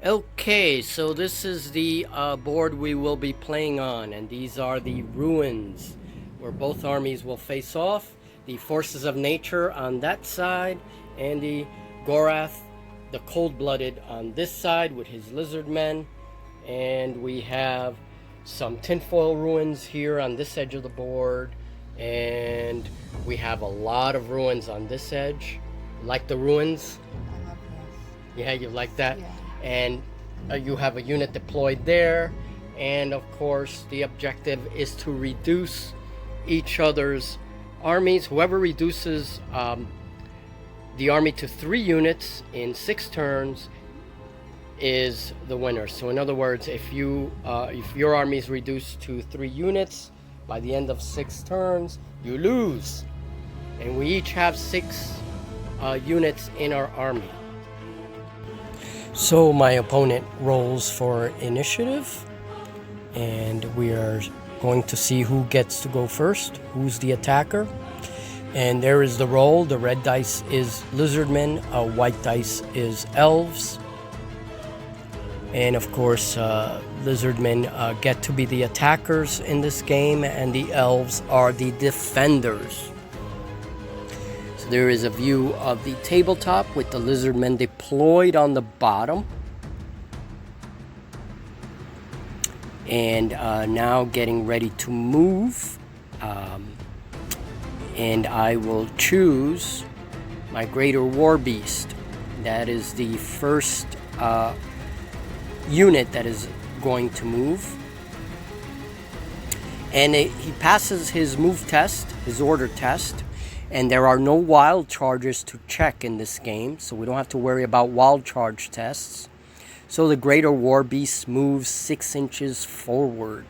Okay, so this is the board we will be playing on, and these are the ruins where both armies will face off. The forces of nature on that side, and the Gorath, the cold-blooded, on this side with his lizard men. And we have some tinfoil ruins here on this edge of the board, and we have a lot of ruins on this edge. Like the ruins? I have this. Yeah, you like that? Yeah. And you have a unit deployed there. And of course, the objective is to reduce each other's armies. Whoever reduces the army to 3 units in 6 turns is the winner. So in other words, if your army is reduced to 3 units by the end of 6 turns, you lose. And we each have 6 units in our army. So my opponent rolls for initiative, and we are going to see who gets to go first, who's the attacker. And there is the roll. The red dice is lizardmen, white dice is elves. And of course, lizardmen get to be the attackers in this game, and the elves are the defenders. So there is a view of the tabletop with the lizardmen deployed on the bottom. And now getting ready to move. And I will choose my Greater War Beast. That is the first unit that is going to move. And he passes his move test, his order test. And there are no wild charges to check in this game, so we don't have to worry about wild charge tests. So the Greater War Beast moves 6 inches forward.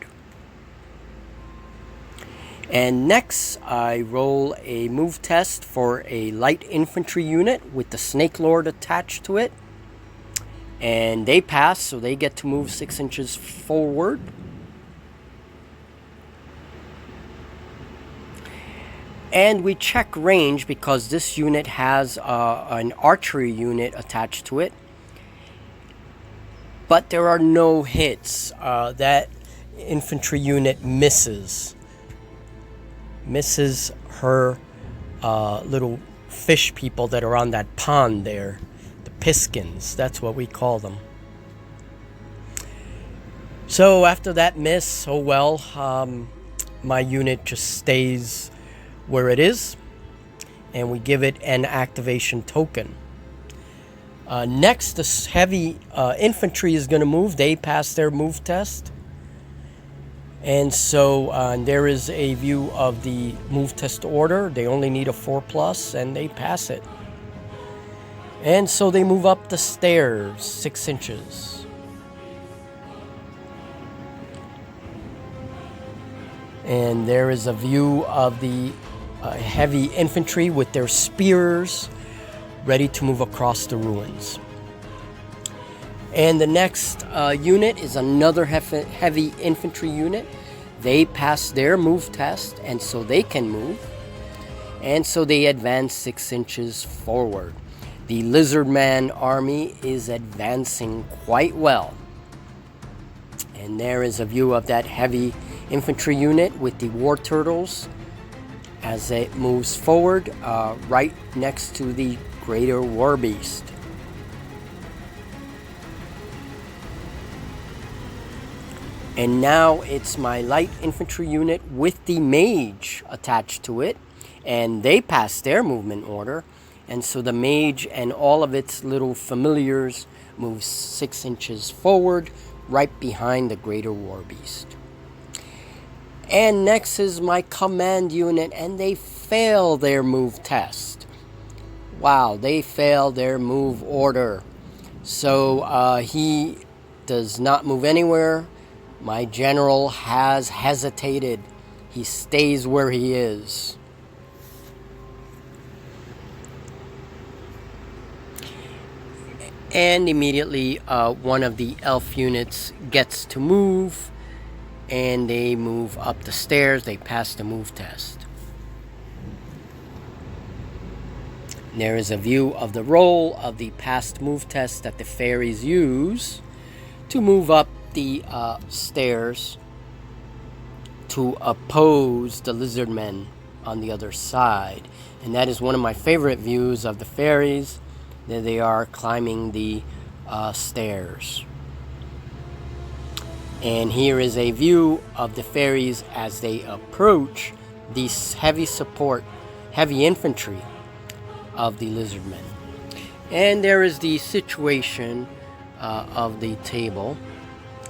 And next, I roll a move test for a light infantry unit with the Snake Lord attached to it. And they pass, so they get to move 6 inches forward. And we check range because this unit has an archery unit attached to it. But there are no hits. That infantry unit misses her little fish people that are on that pond there. The piskins, that's what we call them. So after that miss, oh well, my unit just stays where it is, and we give it an activation token. Next, the heavy infantry is going to move. They pass their move test. And so there is a view of the move test order. They only need a 4+, and they pass it. And so they move up the stairs 6 inches. And there is a view of the heavy infantry with their spears ready to move across the ruins. And the next unit is another heavy infantry unit. They pass their move test, and so they can move. And so they advance 6 inches forward. The Lizardman army is advancing quite well. And there is a view of that heavy infantry unit with the war turtles as it moves forward right next to the Greater War Beast. And now it's my light infantry unit with the mage attached to it, and they pass their movement order, and so the mage and all of its little familiars move 6 inches forward right behind the Greater War Beast. And next is my command unit, and they fail their move test. Wow, they fail their move order. So he does not move anywhere. My general has hesitated. He stays where he is. And immediately one of the elf units gets to move. And they move up the stairs. They pass the move test. There is a view of the roll of the past move test that the fairies use to move up the stairs to oppose the lizard men on the other side. And that is one of my favorite views of the fairies. There they are climbing the stairs. And here is a view of the fairies as they approach these heavy infantry of the lizard men. And there is the situation of the table,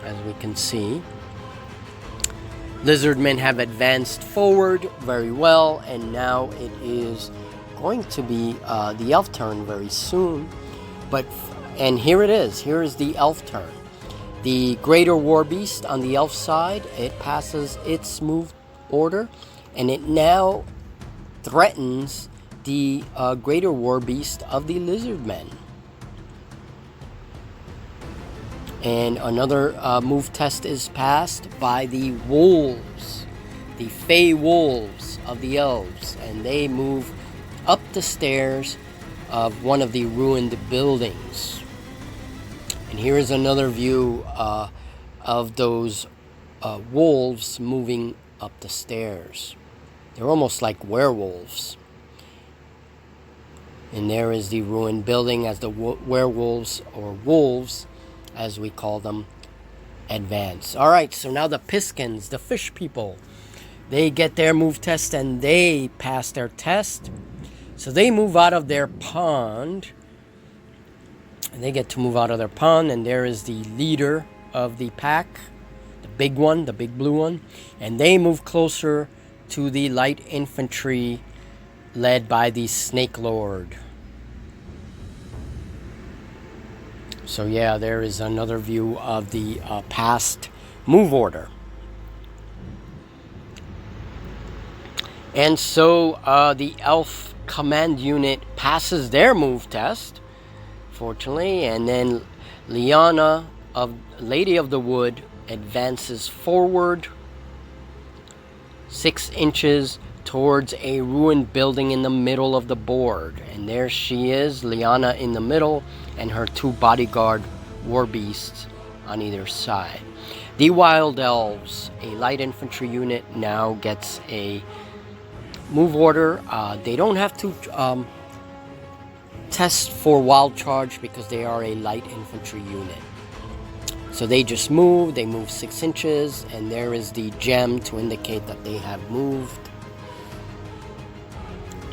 as we can see. Lizard men have advanced forward very well, and now it is going to be the elf turn very soon. And here it is. Here is the elf turn. The greater war beast on the elf side, it passes its move order, and it now threatens the greater war beast of the lizard men. And another move test is passed by the wolves, the fey wolves of the elves, and they move up the stairs of one of the ruined buildings. And here is another view of those wolves moving up the stairs. They're almost like werewolves. And there is the ruined building as the werewolves, or wolves as we call them, advance. Alright, so now the Piskins, the fish people, they get their move test and they pass their test. So they move out of their pond. And they get to move out of their pond, and there is the leader of the pack, the big one, the big blue one. And they move closer to the light infantry led by the Snake Lord. So yeah, there is another view of the past move order. And so the elf command unit passes their move test, fortunately, and then Liana, Lady of the Wood, advances forward 6 inches towards a ruined building in the middle of the board. And there she is, Liana in the middle, and her 2 bodyguard war beasts on either side. The Wild Elves, a light infantry unit, now gets a move order. They don't have to test for wild charge because they are a light infantry unit. So they just move, they move 6 inches, and there is the gem to indicate that they have moved.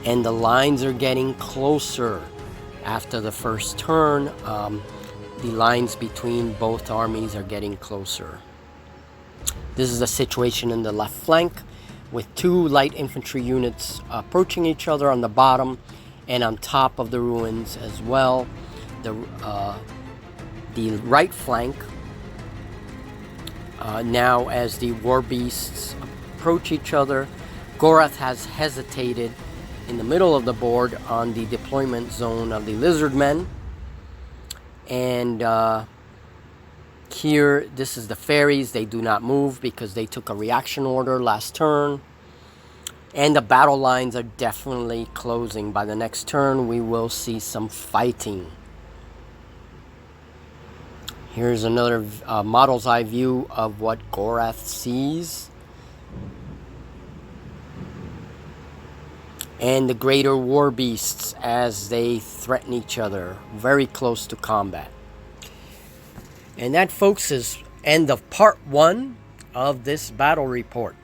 And the lines are getting closer after the first turn. The lines between both armies are getting closer. This is the situation in the left flank, with 2 light infantry units approaching each other on the bottom and on top of the ruins as well. The right flank, now as the war beasts approach each other, Gorath has hesitated in the middle of the board on the deployment zone of the lizard men. And here, this is the fairies. They do not move because they took a reaction order last turn. And the battle lines are definitely closing. By the next turn, we will see some fighting. Here's another model's eye view of what Gorath sees. And the greater war beasts as they threaten each other, very close to combat. And that, folks, is end of part 1 of this battle report.